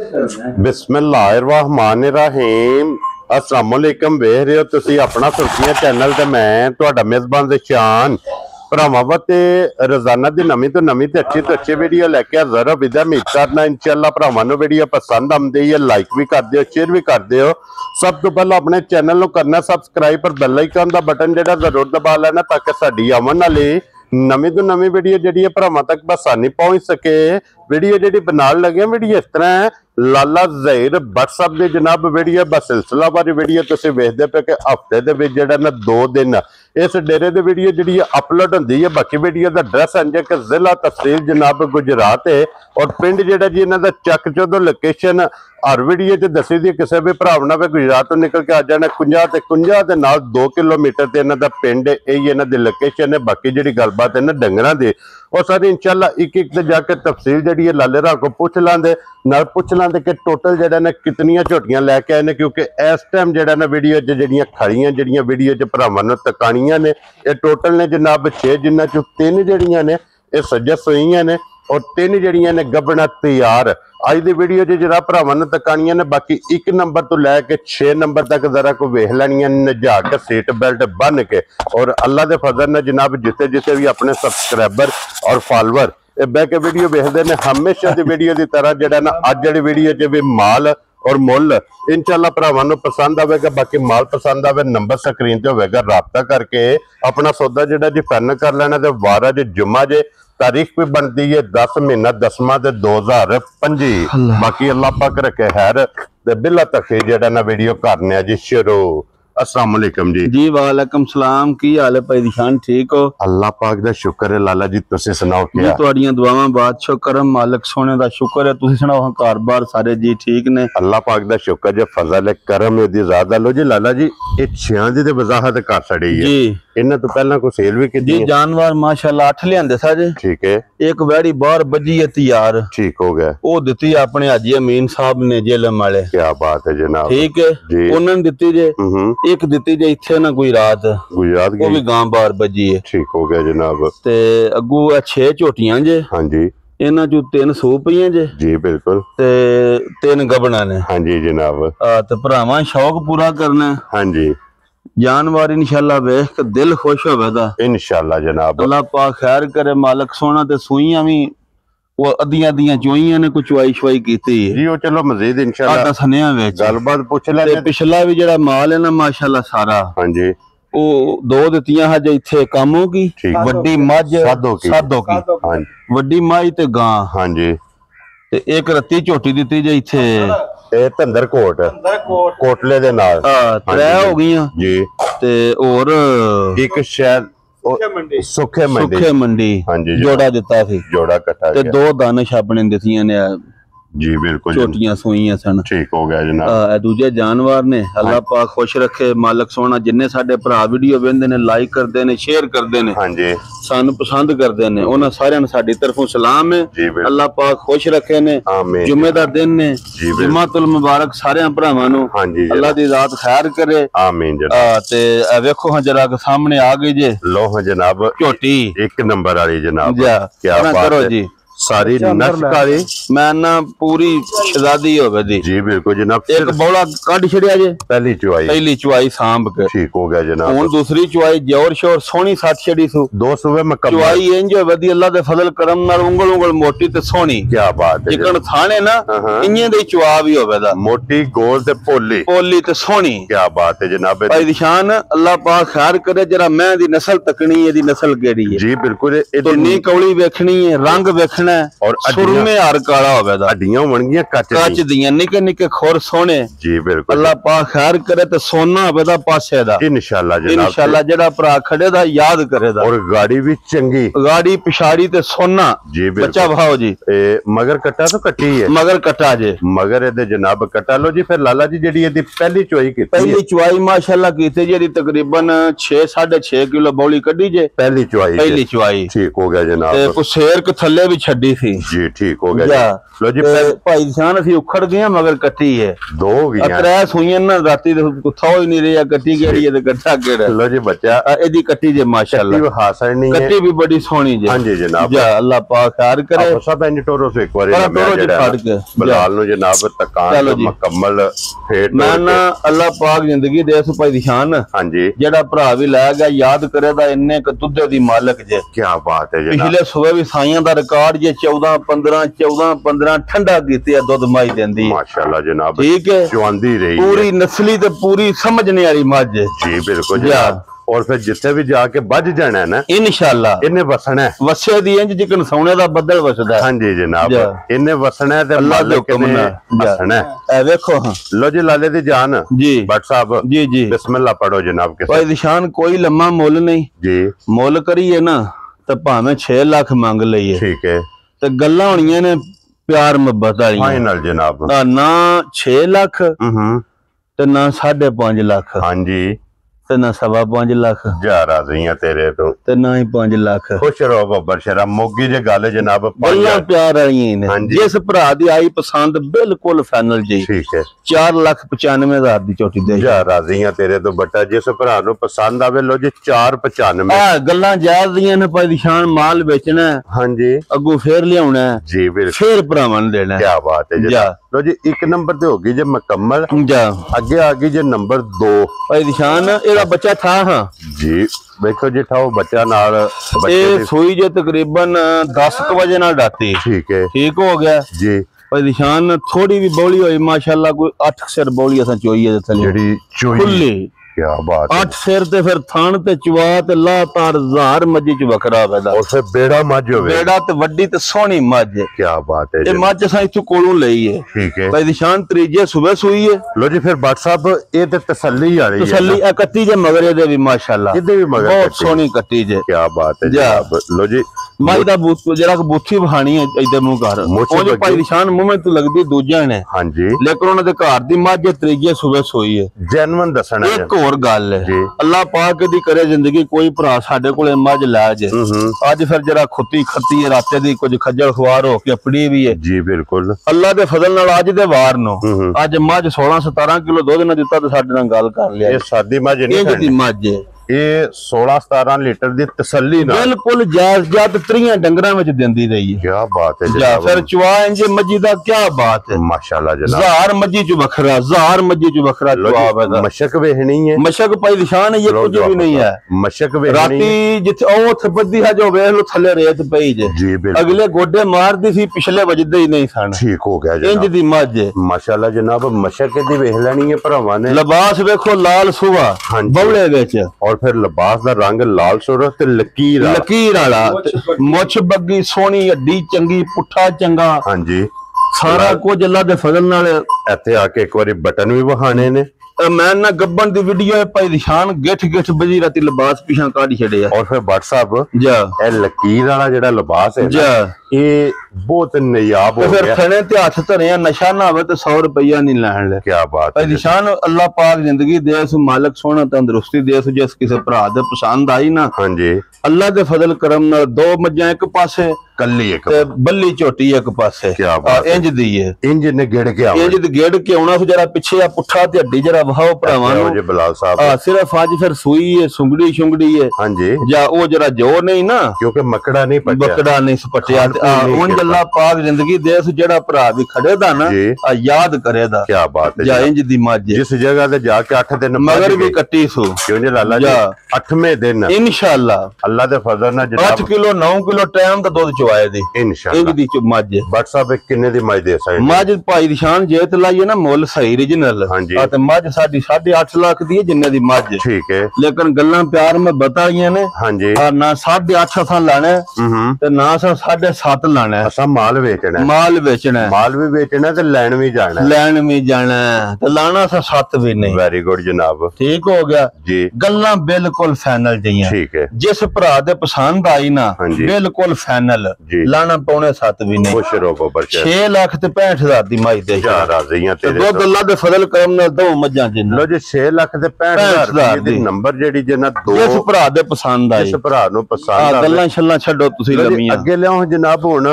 बिस्मिल्लाहिर्रहमानिर्रहीम अस्सलाम वालेकुम। वेख रहे हो तुसी अपना सुर्खियां चैनल ते मैं तुहाडा मेजबान ज़शान भरावां वास्ते रोजाना दी नवीं तो अच्छी वीडियो लैके हाज़र हो। विदा उम्मीद करना इंशाअल्लाह भरावां नूं वीडियो पसंद आउंदी है, लाइक भी कर दिओ, शेयर भी कर दिओ। सब तो पहले अपने चैनल नूं करना सबसक्राइब पर बेल आइकन दा बटन जेहड़ा जरूर दबा लेना ताकि साडी आवन वाली नवीं तो नवीं वीडियो जी भरावां तक बसानी पहुंच सके। वीडियो जी बनाने लगे वीडियो इस तरह है, लाला ज़हीर व्हाट्सएप की जनाब वीडियो बसिलसिला वाली वीडियो तुसीं वेखदे पे कि हफ्ते दे विच जिहड़ा ना 2 दिन इस डेरे की वीडियो जी अपलोड होंदी है। बाकी वीडियो का एड्रैस है कि जिला तहसील जनाब गुजरात है और पिंड जिहड़ा जी इन्हां दा चक चौधो लोकेशन हर वीडियो च दसी दी। किसी भी भरा ने गुजरात तो निकल के आ जाना 50 ते नाल 2 किलोमीटर ते इन्हां दा पिंड यही इन्हां दी लोकेशन है। बाकी जिहड़ी गलबात है ना डंगरां दी और सारी इंशाअल्लाह एक ते जाके तफसील जी है लाले रा को पूछ लांदे नाल पूछ लांदे कि टोटल जिहड़ा ना कितनियां झोटियां लैके आए ने, क्योंकि इस टाइम जिहड़ा ना वीडियो जिहड़ियां खड़ियां जिहड़ियां वीडियो च भरावां नूं तकाणियां ने ये टोटल ने जनाब 6, जिन्हां चों 3 जिहड़ियां ने ये सज्जा सोईयां ने और 3 जिहड़ियां ने गबना तैयार। अज दी वीडियो जरा भरावां नूं तकाणियां ने। बाकी 1 नंबर तो लैके 6 नंबर तक जरा को वेख लैणियां नजा के सीट बेल्ट बन के। और अल्लाह के फजल ने जनाब जिथे जिथे भी अपने सबसक्राइबर और फॉलोअर बह के वीडियो वेखते हैं हमेशा की वीडियो की तरह जरा ना अज जी वीडियो च भी माल और मुल इंशाअल्लाह भरावां नूं पसंद आवेगा। बाकी माल पसंद आवे नंबर स्क्रीन ते होवेगा, राबता करके अपना सौदा जिहड़ा जी फाइनल कर लेना। ते वार अज जुम्मा जे, तारीख भी बनती है 10 महीना 10वां 2025। बाकी अल्लाह पाक रखे खैर ते बिला तक जिहड़ा ना वीडियो करने जी शुरू। अस्सलाम वालेकुम जी। वालेकुम सलाम। की हाल है भाई ज़शान, ठीक हो? अल्लाह पाक दा शुक्र है लाला जी, तुसी सुनाओ क्या? तुहाड़ियां दुआवां बादशाह करम मालिक सोने दा शुक्र है। तुसी सुनाओ घर बार सारे जी ठीक ने? अल्लाह पाक दा शुक्र जे फजल है करम दी ज़्यादा। लो जी लाला जी ये 6 दी ते वजाहत कर छड़ी है जी। इन्हां तो पहला को सेल भी की जी जानवर माशाअल्लाह 8 लियांदे साजे। ठीक है। एक वैड़ी बाहर बजी है तैयार, ठीक हो गया। ओ दित्ती अपने हाजी अमीन साहब ने जेलम वाले। क्या बात है जनाब, ठीक है जी। उन्होंने दित्ती जे एक दित्ती जे इत्थे ना कोई रात गुजरात वो भी गांव बाहर बजी है। ठीक हो गया जनाब। ते अगू 6 झोटियां जे। हां जी। इन्हां चों 3 सू पईयां जे जी बिल्कुल ते 3 गबना ने। हां जी जनाब। ते भरावां शौक पूरा करना। हां जी। जानवर इंशाअल्लाह वेख के दिल खुश होवेगा इंशाअल्लाह जनाब। अल्लाह पाक खैर करे मालिक सोना। ते सुईयां भी वो अद्धियां चोईयां ने कुछ चुआई शुआई कीती जी। वो चलो मजीद इंशाअल्लाह दसने विच गलबात पूछ ले। पिछला भी जेड़ा माल है ना माशाअल्लाह सारा। हां जी। ओ 2 दित्तियां हज इत्थे कामों की वड्डी मझ साधो की हां वड्डी मझ ते गां। हां जी। ते एक रत्ती झोटी दित्ती जे इत्थे धंधर कोटले दे नाल 3 हो गईयां जी। ते और एक शायद सुखे मंडी हां जी जोड़ा दिता सी, जोड़ा कट्टा ते 2 दानिश अपने दितियां ने जी बिल्कुल छोटियां सुईयां सन। ठीक हो गया जनाब। दूजे जानवर ने अल्लाह पाक खुश रखे मालिक सोना। जिन्ने साडे भरा वीडियो वेंदे ने लाइक करदे ने शेयर करदे ने हां जी सानू पसंद करदे ने उन्हां सारियां नूं साडी तरफों सलाम है। अल्लाह पाक खुश रखे ने। जुम्मे दा दिन ने जुम्मतुल मुबारक सारियां भरावां नूं हां जी अल्लाह दी ज़ात खैर करे आमीन जनाब। ते वेखो हां जरा सामने आ गई जे लो हां जनाब झोटी 1 नंबर वाली जनाब। क्या बात है जी। सारी नशकारी मैं ना पूरी शहजादी होवे दी जी बिल्कुल जनाब। एक बौला कड छड़िया जे पहली चुआई सांभ के। ठीक हो गया जनाब। हुन दूसरी चुआई जोर शोर सोहनी साथ छड़ी सु 2 सुबह मुकम्मल चुआई इंज वदी अल्लाह दे फजल करम नाल उंगल उंगल मोटी ते सोहनी। क्या बात है। जिकण थाने ना इंजे दी चुआ भी होवे दा मोटी गोल ते पोली ते सोहनी। क्या बात है जनाब। भाई ज़शान अल्लाह पाक खैर करे। जरा मैं दी नस्ल तकनी है दी नस्ल केड़ी है जी बिल्कुल। इतनी कौली वेखनी है रंग वेखना और सुरमे हर काला होवेगा हड्डियां होणगियां कच दियां निके निके खोर सोने जी बिल्कुल। अल्लाह पाक खैर करे ते सोना होवेगा पासे दा इंशाअल्लाह जनाब। इंशाअल्लाह जेड़ा भरा खड़े दा याद करेगा। और गाड़ी भी चंगी गाड़ी पिछाड़ी ते सोना जी बिल्कुल। बच्चा भाओ जी मगर कट्टा तो कट्टी है मगर कट्टा जे मगर ए जनाब कट्टा लो जी। फिर लाला जी जेडी एदी पहली चुआई कीती पहली चुआई माशाअल्लाह कीती जेडी तकरीबन 6 6.5 किलो बौली कड्डी जे पहली चुआई ठीक हो गया जनाब। ते कुसेर के थल्ले भी छड्डी ਦਿੰਦੀ ਸੀ ਜੀ ਠੀਕ ਹੋ ਗਿਆ ਜੀ। ਲੋ ਜੀ ਭਾਈ ਨਿਸ਼ਾਨ ਅਸੀਂ ਉਖੜ ਗਏ ਮਗਰ ਕੱਟੀ ਹੈ ਦੋ ਹੋ ਗਈਆਂ ਅਤਰੇ ਸੂਈਆਂ ਨਾ ਰਾਤੀ ਥੋ ਹੀ ਨਹੀਂ ਰਿਹਾ ਕੱਟੀ ਕਿਹੜੀ ਹੈ ਤੇ ਕੱਟਾ ਕਿਹੜਾ ਲੋ ਜੀ ਬੱਚਾ ਇਹਦੀ ਕੱਟੀ ਜੇ ਮਾਸ਼ਾਅੱਲਾ ਕੱਟੀ ਹਾਸਨ ਨਹੀਂ ਹੈ ਕੱਟੀ ਵੀ ਬੜੀ ਸੋਹਣੀ ਜੇ ਹਾਂਜੀ ਜਨਾਬ ਜਾ ਅੱਲਾਹ ਪਾਕ ਖੈਰ ਕਰੇ ਸਭ ਇੰਜ ਟੋਰੋ ਸੇ ਇੱਕ ਵਾਰੀ ਫੜ ਕੇ ਬਲਾਲ ਨੂੰ ਜਨਾਬ ਤਕਾਨ ਮੁਕੰਮਲ ਫੇਟ ਮੈਂ ਨਾ ਅੱਲਾਹ ਪਾਕ ਜ਼ਿੰਦਗੀ ਦੇ ਇਸ ਭਾਈ ਨਿਸ਼ਾਨ ਹਾਂਜੀ ਜਿਹੜਾ ਭਰਾ ਵੀ ਲੈ ਗਿਆ ਯਾਦ ਕਰੇ ਦਾ ਇੰਨੇ ਕ ਦੁੱਧੇ ਦੀ ਮਾਲਕ ਜੇ ਕੀ ਬਾਤ ਹੈ ਜਨਾਬ ਪਿਛਲੇ ਸੂਬੇ ਵੀ ਸਾਈਆਂ ਦਾ ਰਿਕਾਰਡ ਜੇ 14 ਠੰਡਾ ਕੀਤੇ ਆ ਦੁੱਧ ਮਾਈ ਦਿੰਦੀ ਮਾਸ਼ਾਅੱਲਾ ਜਨਾਬ ਠੀਕ ਹੈ ਚੁਆਂਦੀ ਰਹੀ ਪੂਰੀ ਨਸਲੀ ਤੇ ਪੂਰੀ ਸਮਝਣੇ ਵਾਲੀ ਮੱਝ ਜੀ ਬਿਲकुल ਜਨਾਬ और फिर जिथे भी जाके बज जाना है ना इंशाअल्लाह इन्हें वसना है वसे दी इंज जिकन सोने दा बदल वसदा है। हां जी जनाब इन्हें वसना है ते अल्लाह दे हुक्म ने वसना है। ए देखो हां लो जी लाले दी जान जी भट्ट साहब जी जी बिस्मिल्लाह पढ़ो जनाब के भाई निशान कोई लम्मा मोल नहीं जी मोल करिए ना ते भाਵੇਂ 6 लाख मांग लईए ठीक है ते गल्लां होणीਆਂ ने प्यार मोहब्बत वाली फाइनल जनाब ना 6 लाख ते ना 5.5 लाख हां जी ते ना 5.5 लाख जा राज़ियां तेरे तो ते ना ही 5 लाख खुश रहो बब्बर शरा मोगी जे गल जनाब गल्लां प्यार वाली ने जिस भरा दी आई पसंद बिल्कुल फाइनल जी ठीक है 4,95,000 दी चोटी दे जा राज़ियां तेरे तो बट्टा जिस भरा नु पसंद आवे लो जी 495 गल्लां जायज़ दियां ने भाई निशान माल बेचना है हां जी अगू फेर लियाउना है जी बिल्कुल फिर भरावां ने देना क्या बात है जी लो जी एक नंबर ते होगी जे मुकम्मल जा आगे आ गई जे नंबर 2 भाई निशान बच्चा था हाँ जी देखो जी था वो बच्चा नाल सोई जो तकरीबन 10 बजे नाल डाती ठीक है ठीक हो गया जी भाई निशान थोड़ी भी बौली हुई माशाल्लाह कोई 8 सिर बौली असा चोई है थले खुली क्या बात 8 सिर ते फिर थान ते चवा ते लातार ज़ार मजी च वखरा पैदा और फिर बेड़ा मज होवे बेड़ा ते वड्डी ते सोहनी मज क्या बात है ये मज असा इथों कोलों लई है ठीक है भाई निशान त्रीजे सुबह सुई है लो जी फिर भट्ट साहब ये ते तसल्ली आ रही है तसल्ली ए कट्टी जे मगर दे भी माशाल्लाह इदे भी मगर बहुत सोहनी कट्टी जे क्या बात है जनाब लो जी मज दा बूथ जरा बूथी बहानी है इधर मुंह कर ओ जो भाई निशान मुंह में तो लगदी दूजा ने हां जी लेकिन उन्हां दे घर दी मज त्रीजे सुबह सुई है जेन्युइन दसना है एक और गल है अल्लाह पाक दी करे जिंदगी कोई भरा साडे कोले मज लै जे आज फिर जरा खुती खती राते दी कुछ खज्जल खुआर हो के अपनी भी है जी बिल्कुल अल्लाह दे फजल नाल आज दे वार नो आज मज 16-17 किलो दूध ना दिता ते साडे नाल गल कर लिया ये सादी मज नहीं दी मज है ये 16-17 लीटर दी तसल्ली ना बिल्कुल जायज जात 3 डंगरां विच दिंदी रही है क्या बात है जनाब फिर चवा इंज मजी दा क्या बात है माशाल्लाह जनाब ज़ार मजी च वखरा ज़ार मजी च वखरा जवाब है मशक वेहनी है मशक भाई निशान है ये कुछ भी नहीं है मशक वेहनी राती जिथे ओ थपदी है जो वेख लो थले रेत पई जे जी बिल्कुल अगले गोडे मारदी सी पिछले वजदे ही नहीं सन ठीक हो गया जनाब इंज दी मज है माशाल्लाह जनाब मशक दी वेख लेनी है भरावां ने लिबास देखो लाल सुवा बवले विच और फिर लिबास दा रंग लाल सुरख ते लकीर वाला मुछ बग्गी सोहनी हड्डी चंगी पुठा चंगा हां जी सारा कुछ अल्लाह दे फजल नाल इत्थे आके एक बारी बटन भी वहाने ने मैं ना गब्बन दी वीडियो भाई निशान गिठ गिठ बजी राती लिबास पिछा काढ़ छड़े और फिर भट्ट साहब जा ए लकीर वाला जेड़ा लिबास है जा ये बहुत नायाब हो गया फिर थने ते हाथ धरे नशा ना होवे ते 100 रुपया नहीं लैण ले क्या बात है निशान अल्लाह पाक जिंदगी दे उस मालिक सोना तंदुरुस्ती दे उस जिस किसी भरा दे पसंद आई ना हां जी अल्लाह दे फजल करम नाल 2 मज्जां एक पासे कल्ली एक ते बल्ली झोटी एक पासे क्या बात इंज दी है इंज ने गेड़ के आवे इंज दे गेड़ के आउणा जरा पीछे आ पुठा ते हड्डी जरा वहाओ भरावां नु जी बिलाल साहब हां सिर्फ आज फिर सुई है सुंगड़ी शुंगड़ी है हां जी जा ओ जरा जोर नहीं ना क्योंकि मकड़ा नहीं पटिया मकड़ा नहीं सपटिया उन अल्लाह पाक जिंदगी दे जेड़ा भरा भी खड़े दा ना याद करे दा क्या बात है जा इंज दी मज जिस जगह ते जाके 8 दिन मगर भी कट्टी सो क्यों जी लाला जी 8वें दिन इंशाअल्लाह अल्लाह दे फजल नाल जनाब 8 किलो 9 किलो टाइम दा दूध चवाए दी इंशाअल्लाह इंज दी मज भट्ट साहब किन्ने दी मज दे सकदे मज भाई निशान जेत लाइए ना मुल सही ओरिजिनल हां जी ते मज साडी 8.5 लाख दी जिन्ने दी मज ठीक है लेकिन गल्लां प्यार में बताइयां ने हां जी ना 8.5 असां लाना ते ना असां 7.5 लाना असां माल बेचना माल भी बेचना ते लैन भी जाना ते लाना सा 7 भी नहीं वेरी गुड जनाब ठीक हो गया जी गल्लां बिल्कुल फाइनल जइयां ठीक है जिस भरा दे पसंद आई ना बिल्कुल फाइनल लाना पौने 7 भी नहीं खुश रहो बबर 6 लाख ते 65,000 दी माई दे जा राज़ियां तेरे दो अल्लाह दे फजल करम नाल 2 मज्जां जिन्ना लो जी 6 लाख ते 65,000 दी नंबर जेडी जना 2 जिस भरा दे पसंद आई जिस भरा नु पसंद आ गल्लां छल्लां छड्डो तुसी लम्मियां अगे लियाओ जनाब हुन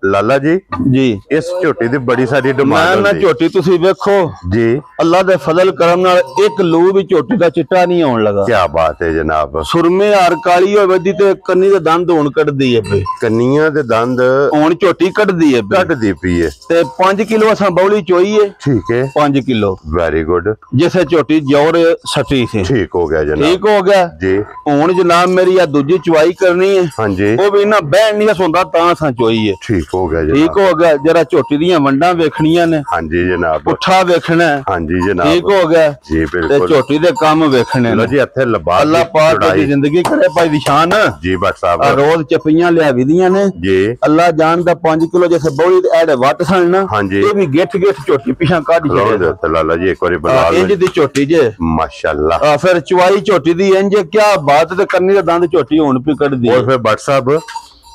ਲਾਲਾ ਜੀ ਜੀ ਇਸ ਝੋਟੀ ਦੀ ਬੜੀ ਸਾਰੀ ਡਿਮਾਂਡ ਮੈਂ ਝੋਟੀ ਤੁਸੀਂ ਵੇਖੋ ਜੀ, ਅੱਲਾ ਦੇ ਫਜ਼ਲ ਕਰਮ ਨਾਲ ਇੱਕ ਲੂ ਵੀ ਝੋਟੀ ਦਾ ਚਿੱਟਾ ਨਹੀਂ ਆਉਣ ਲੱਗਾ। ਕੀ ਬਾਤ ਹੈ ਜਨਾਬ। ਸੁਰਮੇ ਹਾਰ ਕਾਲੀ ਹੋਵੇ ਦੀ ਤੇ ਕੰਨੀ ਦੇ ਦੰਦ ਹੋਣ ਕੱਢਦੀ ਹੈ ਪਈ, ਕੰਨੀਆਂ ਦੇ ਦੰਦ ਹੁਣ ਝੋਟੀ ਕੱਢਦੀ ਹੈ ਪਈ, ਕੱਢਦੀ ਪਈ ਹੈ ਤੇ 5 ਕਿਲੋ ਅਸਾਂ ਬੌਲੀ ਚੋਈ ਹੈ। ਠੀਕ ਹੈ 5 ਕਿਲੋ ਵੈਰੀ ਗੁੱਡ, ਜਿਸੇ ਝੋਟੀ ਜੋਰ ਸੱਟੀ ਸੀ। ਠੀਕ ਹੋ ਗਿਆ ਜਨਾਬ, ਠੀਕ ਹੋ ਗਿਆ ਜੀ। ਹੁਣ ਜਨਾਬ ਮੇਰੀ ਆ ਦੂਜੀ ਚੁਆਈ ਕਰਨੀ ਹੈ, ਹਾਂਜੀ ਉਹ ਵੀ ਨਾ ਬਹਿਣ ਨਹੀਂ ਹੁੰਦਾ ਤਾਂ ਅਸਾਂ ਚੋਈ ਹੈ। ਠੀਕ ਹੋ ਗਿਆ ਠੀਕ ਜਨਾਬ, ਹੋ ਗਿਆ। ਜਰਾ ਝੋਟੀ ਦੀਆਂ ਵੰਡਾਂ ਵੇਖਣੀਆਂ ਨੇ, ਹਾਂਜੀ ਜਨਾਬ, ਪੁੱਠਾ ਵੇਖਣਾ ਹੈ। ਹਾਂਜੀ ਜਨਾਬ, ਠੀਕ ਹੋ ਗਿਆ ਜੀ ਤੇ ਬਿਲਕੁਲ। ਝੋਟੀ ਦੇ ਕੰਮ ਵੇਖਣੇ ਲੋ ਨੇ। ਜੀ ਇੱਥੇ ਲਬਾਸ ਅੱਲਾ ਪਾਕ ਦੀ ਜ਼ਿੰਦਗੀ ਕਰੇ ਭਾਈ ਨਿਸ਼ਾਨ ਜੀ ਬਟ ਸਾਹਿਬ, ਆ ਰੋਜ਼ ਚਪੀਆਂ ਲਿਆਵੀ ਦੀਆਂ ਨੇ ਜੀ ਅੱਲਾ ਜਾਣਦਾ। 5 ਕਿਲੋ ਜੈਸੇ ਬੋਲੀ ਤੇ ਐਡੇ ਵੱਟ ਸਣ ਨਾ, ਹਾਂਜੀ। ਇਹ ਵੀ ਗਿੱਠ ਝੋਟੀ ਪਿਛਾਂ ਕੱਢ ਲਓ ਛੜੇ ਜੀ ਲਾਲਾ ਜੀ ਇੱਕ ਵਾਰੀ ਬੁਲਾ ਇੰਜ ਲਓ, ਦੀ ਝੋਟੀ ਜੇ ਮਾਸ਼ਾਅੱਲਾ। ਫਿਰ ਚੁਆਈ ਝੋਟੀ ਦੀ ਇੰਜ ਕਿਆ ਬਾਤ ਤੇ ਕਰਨੀ ਦਾ ਦੰਦ ਝੋਟੀ ਹੁਣ ਵੀ ਕੱਢਦੀ और फिर बट साहब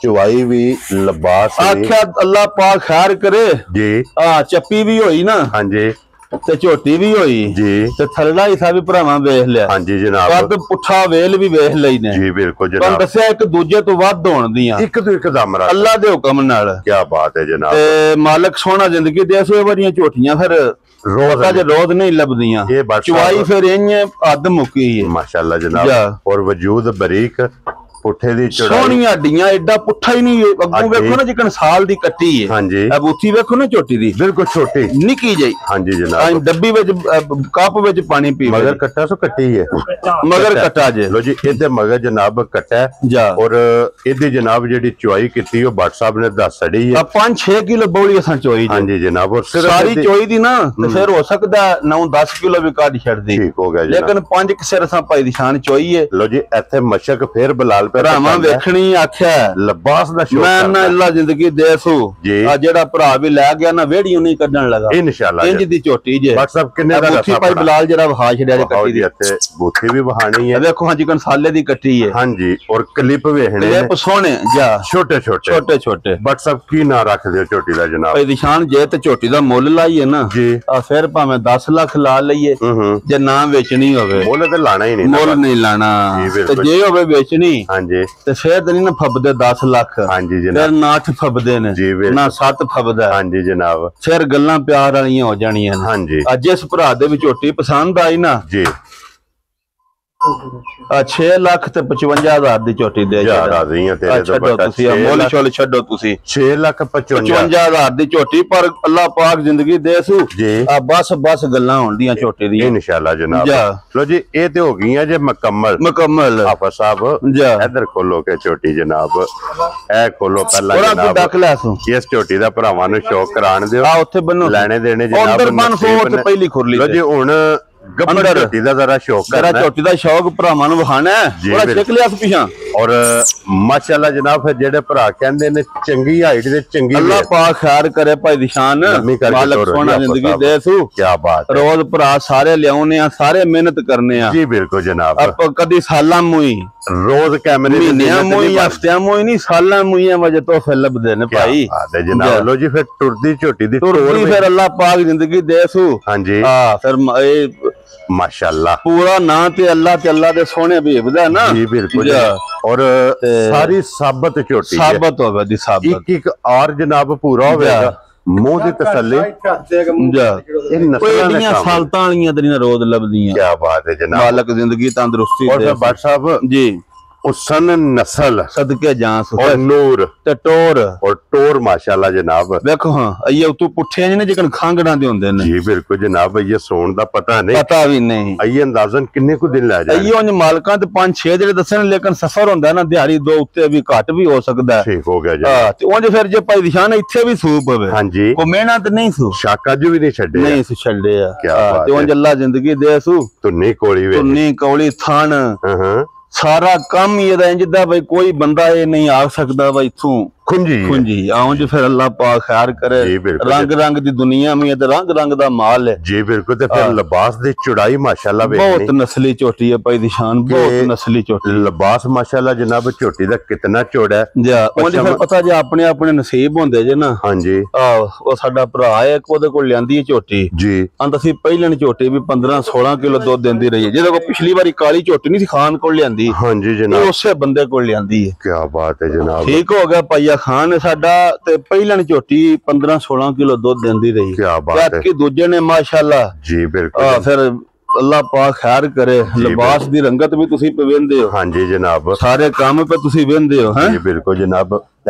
चुवाई भी लबास ਆਖਿਆ ਅੱਲਾ ਪਾਕ ਖੈਰ ਕਰੇ। जी, ਆ ਚੱਪੀ ਵੀ ਹੋਈ ਨਾ हाँ जी ਤੇ ਝੋਟੀ ਵੀ ਹੋਈ जी, ਤੇ ਥੱਲੜਾ ਹਿੱਸਾ ਵੀ ਭਰਾਵਾਂ ਵੇਖ ਲਿਆ, हाँ जी जनाब, ਕੱਦ ਪੁੱਠਾ ਵੇਲ ਵੀ ਵੇਖ ਲਈ ਨੇ। जी बिल्कुल ਤੁਹਾਨੂੰ जनाब, ਦੱਸਿਆ ਇੱਕ ਦੂਜੇ ਤੋਂ ਵੱਧ ਹੋਣ ਦੀਆਂ एक तो एक दम रहा, ਅੱਲਾ ਦੇ ਹੁਕਮ ਨਾਲ। क्या बात है जनाब। ਤੇ ਮਾਲਕ ਸੋਹਣਾ ਜ਼ਿੰਦਗੀ ਦੇ ਸੋ ਵਾਰੀਆਂ ਝੋਟੀਆਂ ਫਿਰ रोज ਜੇ ਰੋਜ਼ ਨਹੀਂ ਲੱਭਦੀਆਂ। ਇਹ ਬਟ ਚੁਆਈ ਸਾਹਿਬ ਫਿਰ ਇੰਨੇ ਅੱਧ ਮੁੱਕੀ ਹੈ। माशाल्लाह जनाब, जा। और वजूद बरीक पुठे दी चढ़ाई, ਸੋਹਣੀਆਂ ਹੱਡੀਆਂ ਐਡਾ ਪੁੱਠਾ ਹੀ ਨਹੀਂ। ਅੱਗੋਂ ਵੇਖੋ ਨਾ ਜਿਕਣ ਸਾਲ ਦੀ ਕੱਟੀ ਹੈ। हाँ जी ਇਹ ਬੂਥੀ ਵੇਖੋ ਨਾ ਝੋਟੀ ਦੀ बिल्कुल छोटी, ਨਿੱਕੀ ਜਿਹੀ, हाँ जी ਆਹ जनाब। ਡੱਬੀ ਵਿੱਚ ਕੱਪ ਵਿੱਚ ਪਾਣੀ ਪੀਵੇ। मगर कट्टा सो कट्टी है, ਮਗਰ ਕੱਟਾ ਜੇ लो जी ਇਹਦੇ मगर जनाब कट्टा है। ਜਾ और ਇਹਦੀ जनाब ਜਿਹੜੀ ਚੁਆਈ ਕੀਤੀ ਉਹ ਬਟ ਸਾਹਿਬ ਨੇ ਦੱਸ ਛੜੀ ਹੈ। ਆ 5-6 ਕਿਲੋ ਬੌਲੀ ਅਸਾਂ ਚੋਈ हाँ ਜੀ जी जनाब, और सिर्फ ਸਾਰੀ ਇਹਦੀ- ਚੋਈ ਦੀ ਨਾ ਤੇ ਫਿਰ ਹੋ ਸਕਦਾ 9-10 ਕਿਲੋ ਵੀ ਕੱਢ ਛੱਡਦੀ, ठीक हो गया जनाब। ਲੇਕਿਨ 5 ਸਿਰ ਅਸਾਂ ਭਾਈ ਦੀ ਸ਼ਾਨ ਚੋਈ ਹੈ। लो जी ਇੱਥੇ ਮਸ਼ਕ ਫੇਰ ਬਲਾਲ ਪੇ ਭਰਾਵਾਂ ਵੇਖਣੀ ਆਖਿਆ ਲਬਾਸ ਦਾ ਸ਼ੌਕ ਮੈਂ ਨਾ ਅੱਲਾ ਜ਼ਿੰਦਗੀ ਦੇ ਸੂ ਜੀ। ਆ ਜਿਹੜਾ ਭਰਾ ਵੀ ਲੈ ਗਿਆ ਨਾ ਵੇੜੀਓ ਨਹੀਂ ਕੱਢਣ ਲਗਾ। ਇਨਸ਼ਾਅੱਲਾ ਇੰਜ ਦੀ ਝੋਟੀ ਜੇ ਬਟ ਸਾਹਿਬ ਕਿੰਨੇ ਦਾ ਬੂਥੀ ਭਾਈ ਬਲਾਲ ਜਿਹੜਾ ਵਹਾ ਛੜਿਆ ਜੇ ਕੱਟੀ ਦੀ। ਇੱਥੇ ਬੂਥੀ ਵੀ ਵਹਾਣੀ ਹੈ, ਵੇਖੋ ਹਾਂ ਜਿਕਨ ਸਾਲੇ ਦੀ ਕੱਟੀ ਹੈ। ਹਾਂਜੀ, ਔਰ ਕਲਿੱਪ ਵੇਖਣੇ ਨੇ ਕਲਿੱਪ ਸੋਹਣੇ ਜਾ ਛੋਟੇ ਛੋਟੇ ਛੋਟੇ ਛੋਟੇ। ਬਟ ਸਾਹਿਬ ਕੀ ਨਾਂ ਰੱਖਦੇ ਹੋ ਝੋਟੀ ਦਾ ਜਨਾਬ? ਭਾਈ ਦੀ ਸ਼ਾਨ ਜੇ ਤੇ ਝੋਟੀ ਦਾ ਮੁੱਲ ਲਾਈਏ ਨਾ ਜੀ। ਆ ਫਿਰ ਭਾਵੇਂ 10 ਲੱਖ ਲਾ ਲਈਏ, ਹੂੰ, ਜੇ ਨਾ ਵੇਚਣੀ ਹੋਵੇ ਮੁੱਲ ਤੇ ਲਾਣਾ ਹੀ ਨਹੀਂ ਨਾ ਮੁੱਲ ਬਸ। ਨਹੀਂ ਲਾਣਾ। ਜੀ, ਤੇ ਬਿਲਕੁਲ। ਜੇ ਹੋਵੇ ਵੇਚਣੀ ਹਾਂਜੀ ਤੇ ਫਿਰ ਤੇ ਨਹੀਂ ਨਾ ਫੱਬਦੇ 10 ਲੱਖ, ਹਾਂਜੀ ਫਿਰ ਜਨਾਬ, ਨਾ 8 ਫੱਬਦੇ ਨੇ ਜੀ, ਬਿਲਕੁਲ। ਨਾ 7 ਫੱਬਦਾ, ਹਾਂਜੀ ਜਨਾਬ, ਫਿਰ ਗੱਲਾਂ ਪਿਆਰ ਵਾਲੀਆਂ ਹੋ ਜਾਣੀਆਂ ਨੇ। ਹਾਂਜੀ ਅੱਜ ਇਸ ਭਰਾ ਦੇ ਵਿੱਚ ਝੋਟੀ ਪਸੰਦ ਆਈ ਨਾ, ਜੀ। ਆ 6 ਲੱਖ ਤੇ 55,000 ਦੀ ਝੋਟੀ ਦੇ ਜਾ ਰਾਜ਼ੀਆਂ ਤੇਰੇ ਤੋਂ ਛੱਡੋ ਬਟਾ ਤੁਸੀਂ, ਮੁੱਲ ਛੋਲ ਛੱਡੋ ਤੁਸੀਂ। 6 ਲੱਖ 55 55,000 ਦੀ ਝੋਟੀ, ਪਰ ਅੱਲਾਹ ਪਾਕ ਜ਼ਿੰਦਗੀ ਦੇ ਸੂ ਜੀ। ਆ ਬਸ ਗੱਲਾਂ ਹੋਣਦੀਆਂ ਝੋਟੀ ਦੀਆਂ ਇਨਸ਼ਾਅੱਲਾ ਜਨਾਬ। ਜਾ। ਲੋ ਜੀ ਇਹ ਤੇ ਹੋ ਗਈਆਂ ਜੇ ਮੁਕੰਮਲ। ਮੁਕੰਮਲ ਹਾਫਿਜ਼ ਸਾਹਿਬ ਜਾ ਇਧਰ ਖੋਲੋ ਕੇ ਝੋਟੀ ਜਨਾਬ, ਇਹ ਖੋਲੋ ਪਹਿਲਾਂ ਥੋੜਾ ਵੀ ਜਨਾਬ। ਡੱਕ ਲੈ ਸੂ ਇਸ ਝੋਟੀ ਦਾ ਭਰਾਵਾਂ ਨੂੰ ਸ਼ੌਕ ਕਰਾਣ ਦਿਓ, ਆ ਉੱਥੇ ਬੰਨੋ ਲੈਣੇ ਦੇਣੇ ਜਨਾਬ ਉਧਰ ਬਨ ਨਸੀਬ ਫੋਟ ਨੇ। ਪਹਿਲੀ ਖੁਰਲੀ ਲੋ ਜੀ ਹੁਣ ਗੱਬਰ ਅੰਦਰ। ਝੋਟੀ ਦਾ ਜ਼ਰਾ ਸ਼ੌਕ ਜਰਾ ਕਰਨਾ ਝੋਟੀ ਦਾ ਸ਼ੌਕ ਭਰਾਵਾਂ ਨੂੰ ਵਿਖਾਣਾ ਹੈ। ਜੀ, ਥੋੜਾ ਬਿਲਕੁਲ। ਚਿਕ ਲਿਆ ਪਿਛਾਂ। ਔਰ ਮਾਸ਼ਾਅੱਲਾ ਜਨਾਬ, ਫਿਰ ਜਿਹੜੇ ਭਰਾ ਕਹਿੰਦੇ ਨੇ ਚੰਗੀ ਹਾਈਟ ਤੇ ਚੰਗੀ ਅੱਲਾਹ ਪਾਕ ਖੈਰ ਕਰੇ ਭਾਈ ਦੀ ਸ਼ਾਨ, ਲੰਮੀ ਕਰਕੇ ਮਾਲਕ ਤੋਰੋ ਸੋਹਣਾ ਜੀ ਜ਼ਿੰਦਗੀ ਆਪਾਂ ਦੇ ਸੂ। ਕੀ ਬਾਤ ਹੈ ਰੋਜ਼ ਭਰਾ ਸਾਰੇ ਲਿਆਉਨੇ ਆ, ਸਾਰੇ ਮਿਹਨਤ ਕਰਨੇ ਆ। ਜੀ, ਬਿਲਕੁਲ ਜਨਾਬ। ਆਪਾਂ ਕਦੀ ਸਾਲਾਂ ਮੂਈ, ਰੋਜ਼ ਕੈਮਰੇ ਦੇ ਮਹੀਨਿਆਂ ਮੂਈ, ਹਫ਼ਤਿਆਂ ਮੂਈ ਨਹੀਂ, ਸਾਲਾਂ ਮੂਈਆਂ ਵਜੇ ਤੋਂ ਫਿਰ ਲੱਭਦੇ ਨੇ ਭਾਈ। ਬਾਤ ਹੈ ਜਨਾਬ। ਲੋ ਜੀ ਫਿਰ ਟੁਰਦੀ ਝੋਟੀ ਦੀ ਤੁਰਦੀ ਫਿਰ ਅੱਲਾਹ ਪਾਕ ਜ਼ਿੰਦਗੀ ਦੇ ਸੂ। ਹਾਂਜੀ ਆ ਫਿਰ ਇਹ ਮਾਸ਼ਾਅੱਲਾ ਪੂਰਾ ਨਾਂ ਤੇ ਅੱਲਾਹ ਦੇ ਸੋਹਣੇ ਹਬੀਬ ਦਾ ਨਾ ਜੀ, ਬਿਲकुल ਜਾ। और सारी साबत ਝੋਟੀ ਹੈ। ਸਾਬਤ ਹੋਵੇ ਦੀ ਸਾਬਤ ਇੱਕ ਆਰ ਜਨਾਬ ਪੂਰਾ ਹੋਵੇਗਾ, ਮੂੰਹ ਦੀ ਤਸੱਲੀ। ਜਾ ਇਹ ਕੋਈ ਨਸਲਾਂ ਦੇ ਇੰਨੀਆਂ ਕੰਮ। ਸਾਲਤਾਂ ਵਾਲੀਆਂ ਤੇਰੀਆਂ ਰੋਜ਼ ਲੱਭਦੀਆਂ। ਕੀ ਬਾਤ ਹੈ ਜਨਾਬ। ਮਾਲਕ ਜ਼ਿੰਦਗੀ ਤੰਦਰੁਸਤੀ और ਦੇ फिर भट्ट साहब ਜੀ हुसन नस्ल ਸਦਕੇ ਜਾਂ ਸੁ और नूर ਤੇ ਟੋਰ और टोर माशाल्लाह जनाब। ਵੇਖੋ ਹਾਂ ਇਹ ਤੂੰ ਪੁੱਠਿਆਂ ਜਿਹੇ ਜਿਕਣ ਖਾਂਗੜਾਂ ਦੇ ਹੁੰਦੇ ਨੇ। जी बिल्कुल जनाब, ये सोन ਦਾ ਪਤਾ ਨਹੀਂ, ਪਤਾ ਵੀ ਨਹੀਂ ਇਹ ਅੰਦਾਜ਼ਨ ਕਿੰਨੇ ਕੁ ਦਿਨ ਲੈ ਜਾਣ। ਇਹ ਉਹਨੇ ਮਾਲਕਾਂ ਤੇ 5-6 ਜਿਹੜੇ ਦੱਸਣ, ਲੇਕਿਨ ਸਫਰ ਹੁੰਦਾ ਨਾ ਦਿਹਾੜੀ ਦੋ ਉੱਤੇ ਵੀ ਘੱਟ ਵੀ ਹੋ ਸਕਦਾ ਹੈ। ਠੀਕ ਹੋ ਗਿਆ ਜੀ। ਹਾਂ ਤੇ ਉਹਦੇ ਫਿਰ ਜੇ ਭਾਈ ਦਿਸ਼ਾਨ ਇੱਥੇ ਵੀ ਸੂਪ ਹੋਵੇ, ਹਾਂਜੀ, ਕੋ ਮਿਹਨਤ ਨਹੀਂ ਸੂ ਸ਼ਾਕਾ ਜੂ ਵੀ ਨਹੀਂ ਛੱਡੇ, ਨਹੀਂ ਸੂ ਛੱਡੇ ਆ। ਕਿਆ ਬਾਤ ਤੇ ਉਹ ਹੈ। ਅੱਲਾ ਜ਼ਿੰਦਗੀ ਦੇ ਸੂ, ਤੁੰਨੀ ਕੋਲੀ ਵੇ। ਤੁੰਨੀ ਕੌਲੀ ਥਣ ਹਾਂ ਸਾਰਾ ਕੰਮ ਹੀ ਇਹਦਾ ਇੰਜ ਦਾ ਬਈ ਕੋਈ ਬੰਦਾ ਇਹ ਨਹੀਂ ਆ ਸਕਦਾ ਬਈ ਇਥੋਂ ਖੁੰਜੀ ਆਉਂ ਜੇ ਫਿਰ ਅੱਲਾਹ ਪਾਕ ਖੈਰ ਕਰੇ। ਜੀ, ਬਿਲकुल। ਰੰਗ ਰੰਗ ਦੀ ਦੁਨੀਆ ਮੇ ਤੇ ਰੰਗ ਰੰਗ ਦਾ ਮਾਲ ਹੈ। ਜੀ ਬਿਲकुल। ਤੇ ਫਿਰ ਲਿਬਾਸ ਦੀ ਚੁੜਾਈ ਮਾਸ਼ਾਅੱਲਾ ਬਹੁਤ ਵੇਖਣੀ, ਨਸਲੀ ਝੋਟੀ ਹੈ ਭਾਈ ਦੀ ਸ਼ਾਨ, ਬਹੁਤ ਨਸਲੀ ਝੋਟੀ। ਲਿਬਾਸ ਮਾਸ਼ਾਅੱਲਾ ਜਨਾਬ ਝੋਟੀ ਦਾ ਕਿਤਨਾ ਚੌੜਾ ਹੈ। ਜਾ ਉਹਦੇ ਫਿਰ ਪਤਾ ਜੇ ਆਪਣੇ ਆਪਣੇ ਨਸੀਬ ਹੁੰਦੇ ਜੇ ਨਾ। ਹਾਂਜੀ ਉਹ ਸਾਡਾ ਭਰਾ ਹੈ ਇੱਕ, ਉਹਦੇ ਕੋਲ ਲਿਆਂਦੀ ਹੈ ਝੋਟੀ। ਜੀ ਅੰਤ ਅਸੀਂ ਪਹਿਲਣ ਝੋਟੀ ਵੀ 15-16 ਕਿਲੋ ਦੁੱਧ ਦਿੰਦੀ ਰਹੀ ਹੈ। ਜਿਹਦੇ ਕੋਲ ਪਿਛਲੀ ਵਾਰੀ ਕਾਲੀ ਝੋਟੀ ਨਹੀਂ ਸੀ ਖਾਨ ਕੋਲ ਲਿਆਂਦੀ, ਹਾਂਜੀ ਇਹ ਜਨਾਬ। ਉਸੇ ਬੰਦੇ ਕੋਲ ਲਿਆਂਦੀ ਹੈ। ਕੀ ਬਾਤ ਹੈ ਜਨਾਬ। ਠੀਕ ਹੋ ਗਿਆ ਭਾਈਆ ਖਾਨ है साडा ते पहलन झोटी 15-16 किलो दुध देंदी रही। क्या बात है। कि दूजे ने माशाल्लाह जी बिल्कुल फिर अल्लाह पाक खैर करे। लिबास दी रंगत भी तुसी पे वेंदे हो। हाँ जी जनाब, सारे काम पे तुसी वेंदे हो। जी बिल्कुल जनाब।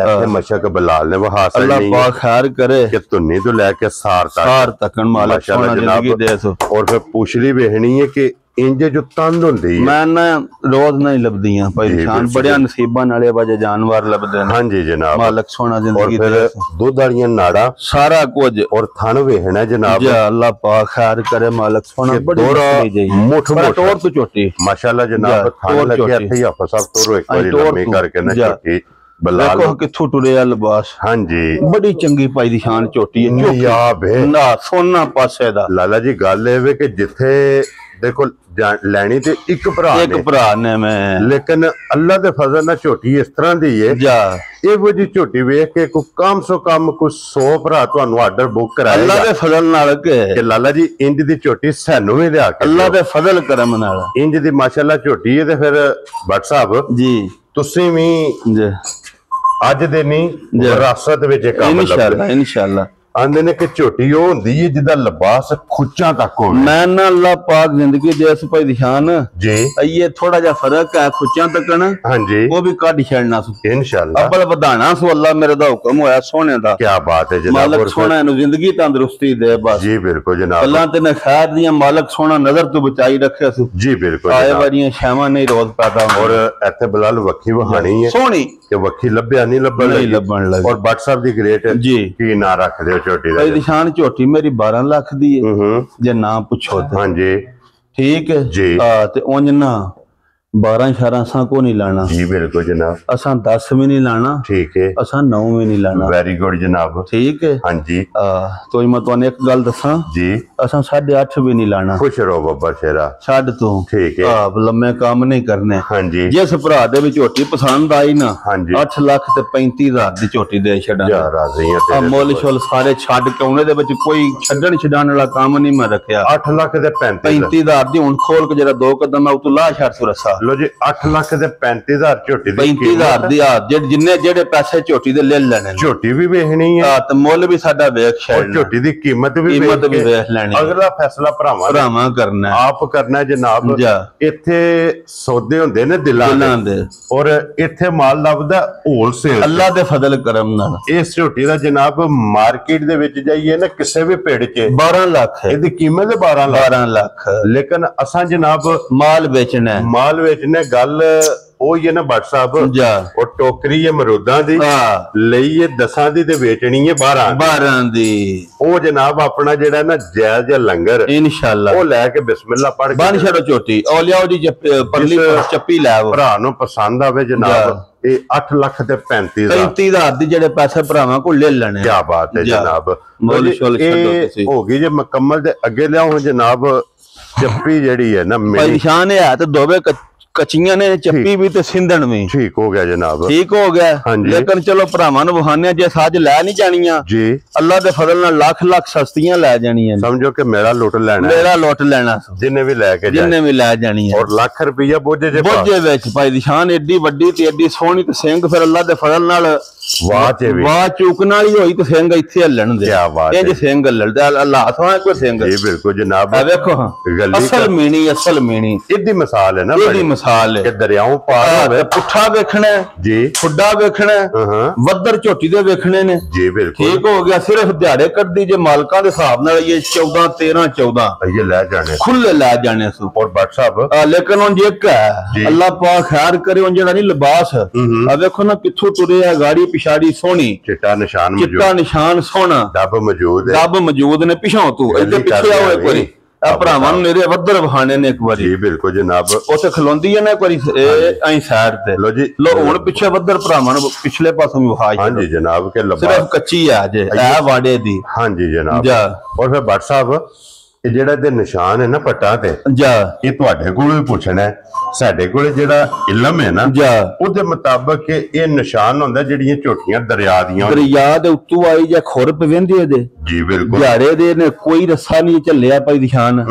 मशक बलाल ने वो हासिल अल्लाह पाक खैर करे कि तुन्नी तो लेके सार तक मालिक सोना जिंदगी दे सो। और फिर पूछली वेखनी है कि इंजे जो तंद हुंदी है मैं ना रोज नहीं लभदियां भाई शान बड़े नसीबां नाले वजे जानवर लभदे ने। हां जी जनाब, मालिक सोना जिंदगी दे। और फिर दूध वालियां नाड़ा सारा कुछ और थन वेखना जनाब। या अल्लाह पाक खैर करे मालिक सोना बड़ी मछली जी मुठ टोर तो छोटी माशाल्लाह जनाब। थन लगे इथे आप सब तोरो एक बारी लम्मी करके ना छोटी देखो किथों टुरिया लिबास। हाँ जी बड़ी चंगी पाई दी शान चोटी है ना सोना पासे दा। लाला जी गल है कि जिथे देखो लैनी ते एक भरा ने मैं, लेकिन अल्लाह दे फजल नाल झोटी इस तरह दी है ਇਹੋ जी झोटी वेख के को कम सो कम कुछ 100 भरा ਤੁਹਾਨੂੰ ਆਰਡਰ ਬੁੱਕ ਕਰਾਏਗਾ अल्लाह दे फजल नाल के लाला जी इंज दी झोटी सानू भी लिया के अल्लाह दे फजल करम नाल इंज दी माशाल्लाह झोटी है। ते फिर भट्ट साहब जी तुसी भी ਅੱਜ ਦੇ ਨਹੀਂ ਵਿਰਾਸਤ ਵਿੱਚ ਕੰਮ ਲੱਭਦੇ इंशाल्लाह। आंदे ने कि झोटी ਉਹ ਹੁੰਦੀ ਹੈ ਜਿਹਦਾ ਲਿਬਾਸ ਖੁੱਚਾਂ ਤੱਕ ਹੋਵੇ। मैं ना अल्लाह पाक जिंदगी दे इस भाई दिशान जी ये थोड़ा जा फर्क है खुच्चां तक ना। हां जी वो भी काट छड़ना सु इंशाल्लाह। अब्बल वधाना सु अल्लाह मेरे दा हुक्म होया सोने दा। क्या बात है जनाब। मालिक सोना नु जिंदगी तंदुरुस्ती दे बस। जी बिल्कुल जनाब। अल्लाह ते खैर दियां मालिक सोना नजर तो बचाई रखे सु। जी बिल्कुल आए वारियां शामां नहीं रोज पैदा और इथे बिलाल वक्खी वहानी है सोनी कि वक्खी लभ्या नहीं लभण लगी। और भट्ट साहब दी ग्रेट जी की ना रख दे झोटी दा। भाई दिशान झोटी मेरी 12 लाख दी है जे ना पूछो तो। हां जी ठीक है जी। ते उंज ना 12 शारा असा को नहीं लाना। जी बिल्कुल जनाब। असा 10 भी नहीं लाना। ठीक है। असा 9 भी नहीं लाना। वेरी गुड जनाब। ठीक है। हां जी। तो मैं तुहानू एक गल दसा जी असा 8.5 भी नहीं लाना। खुश रहो बाबा शेरा छड़ तू। ठीक है। लम्मे काम नहीं करने। हां जी। जिस भरा दे विच झोटी पसंद आई ना 8 लाख ते 35,000 दी झोटी दे छड़ा। जा राजी है तेरे मुल शुल सारे छड़ के उन्हें दे विच कोई छड्डण छडाण वाला काम नहीं मैं रखया। 8 लाख ते 35,000 दी हुन खोल के जरा 2 कदम मैं उतो ला छड़ सुरसा। लो जी 8 लाख ते 35,000 झोटी दी 35,000 दी जिन्ने जेड़े पैसे झोटी दे ले लेने झोटी भी वेखनी है ते मुल भी साडा वेख छड़ना और झोटी दी कीमत भी वेख लेनी। अगला फैसला भरावां करना आप करना जनाब। इथे सौदे हुंदे ने दिलां दे और इथे माल लभदा होलसेल। अल्लाह दे फजल करम नाल इस झोटी दा जनाब मार्केट दे विच जाइए ना किसे भी पेड़ च 12 लाख है इहदी कीमत 12 लाख। लेकिन असां जनाब माल बेचना गल ਉਹ ਹੀ ਨਾ ਭੱਟ ਸਾਹਿਬ ਉਹ ਟੋਕਰੀ ਹੈ ਮਰੂਦਾਂ ਦੀ ਲਈ ਹੈ 10 ਦੀ ਤੇ ਵੇਚਣੀ ਹੈ 12 ਦੀ। ਉਹ ਜਨਾਬ ਆਪਣਾ ਜਿਹੜਾ ਨਾ ਜਾਇਜ਼ ਜਿਹਾ ਲੰਗਰ ਇਨਸ਼ਾਅੱਲਾ ਉਹ ਲੈ ਕੇ ਬਿਸਮਿਲ੍ਲਾ ਪੜ੍ਹ ਕੇ ਬਣ ਛੜੋ ਝੋਟੀ ਉਹ ਲਿਆਓ ਜੀ ਪਰਲੀ ਚੱਪੀ ਲੈ ਆਓ ਭਰਾ ਨੂੰ ਪਸੰਦ ਆਵੇ ਜਨਾਬ। ਇਹ 8 ਲੱਖ ਤੇ 35,000 ਦੀ ਜਿਹੜੇ ਪੈਸੇ ਭਰਾਵਾਂ ਕੋਲ ਲੈ ਲੈਣੇ। ਕੀ ਬਾਤ ਹੈ ਜਨਾਬ। ਇਹ ਹੋ ਗਈ ਜੇ ਮੁਕੰਮਲ ਤੇ ਅੱਗੇ ਲਿਆਓ ਜਨਾਬ। ਚੱਪੀ ਜਿਹੜੀ ਹੈ ਨਾ ਮੇਰੀ ਨਿਸ਼ਾਨ ਹੈ ਤੇ ਦੋਵੇਂ कचियां ने चप्पी भी ते सिंधन में ठीक हो गया जनाब। ठीक हो गया। लेकिन चलो भरावां नूं वहाने जे साज लै नहीं जानियां जी अल्लाह दे फजल नाल लाख लाख सस्तियां लै जानियां। समझो कि मेरा लुट लेना मेरा लुट लेना जिन्ने भी लै जानियां और लाख रुपया बोझे विच भाई दी शान एडी वड्डी ते एडी सोहनी ते सिंह फिर अल्लाह दे फजल नाल वाह चूकन वाली होई ते सिंह इत्थे हल्लण दे। क्या बात है। इंज सिंह हल्लण दे अल्लाह थवा कोई सिंह जी बिल्कुल जनाब। देखो असल मीनी इदी मिसाल है ना इदी मिसाल है कि दरियाओं पार होवे पुठा वेखना जी खुड्डा वेखना वद्दर झोटी दे वेखने ने जी बिल्कुल। ठीक हो गया। सिर्फ दिहाड़े कड्डी जे मालकां दे हिसाब नाल ये 14 13 ये ले जाने खुले ले जाने सु। और भट्ट साहब लेकिन हुन जे है अल्लाह पाक खैर करे हुन जेड़ा नहीं लिबास आ देखो ना किथों तुरे है गाड़ी पिछाड़ी सोहनी चिट्टा निशान सोहना डब मौजूद ने पिछों तू इधर पीछे आओ एक बारी भरावां नूं मेरे वद्दर वहाने ने एक बारी। जी बिल्कुल जनाब। उथे खलोंदी है ना एक बारी ऐ साइड ते लो जी लो हुन पीछे वद्दर भरावां नूं पिछले पासों भी वहा। हां जी जनाब के लिबास सिर्फ कच्ची है जे ए वाड़े दी। हां जी जनाब। और फिर भट्ट साहब ਇਹ ਜਿਹੜਾ ਤੇ ਨਿਸ਼ਾਨ ਹੈ ਨਾ ਪੱਟਾਂ ਤੇ ਇਹ ਤੁਹਾਡੇ ਕੋਲੋਂ ਵੀ ਪੁੱਛਣਾ ਹੈ। ਸਾਡੇ ਕੋਲੇ ਜਿਹੜਾ ਇਲਮ ਹੈ ਨਾ ਉਹਦੇ ਮੁਤਾਬਕ ਇਹ ਨਿਸ਼ਾਨ ਹੁੰਦਾ ਜਿਹੜੀਆਂ ਝੋਟੀਆਂ ਦਰਿਆ ਦੇ ਉੱਤੋਂ ਆਈ ਜਾਂ ਖੁਰ ਪਵਿੰਦੇ ਇਹਦੇ ਜੀ ਬਿਲਕੁਲ ਦਿਹਾੜੇ ਦੇ ਨੇ ਕੋਈ ਰੱਸਾ ਨਹੀਂ ਝੱਲਿਆ ਭਾਈ ਨਿਸ਼ਾਨ।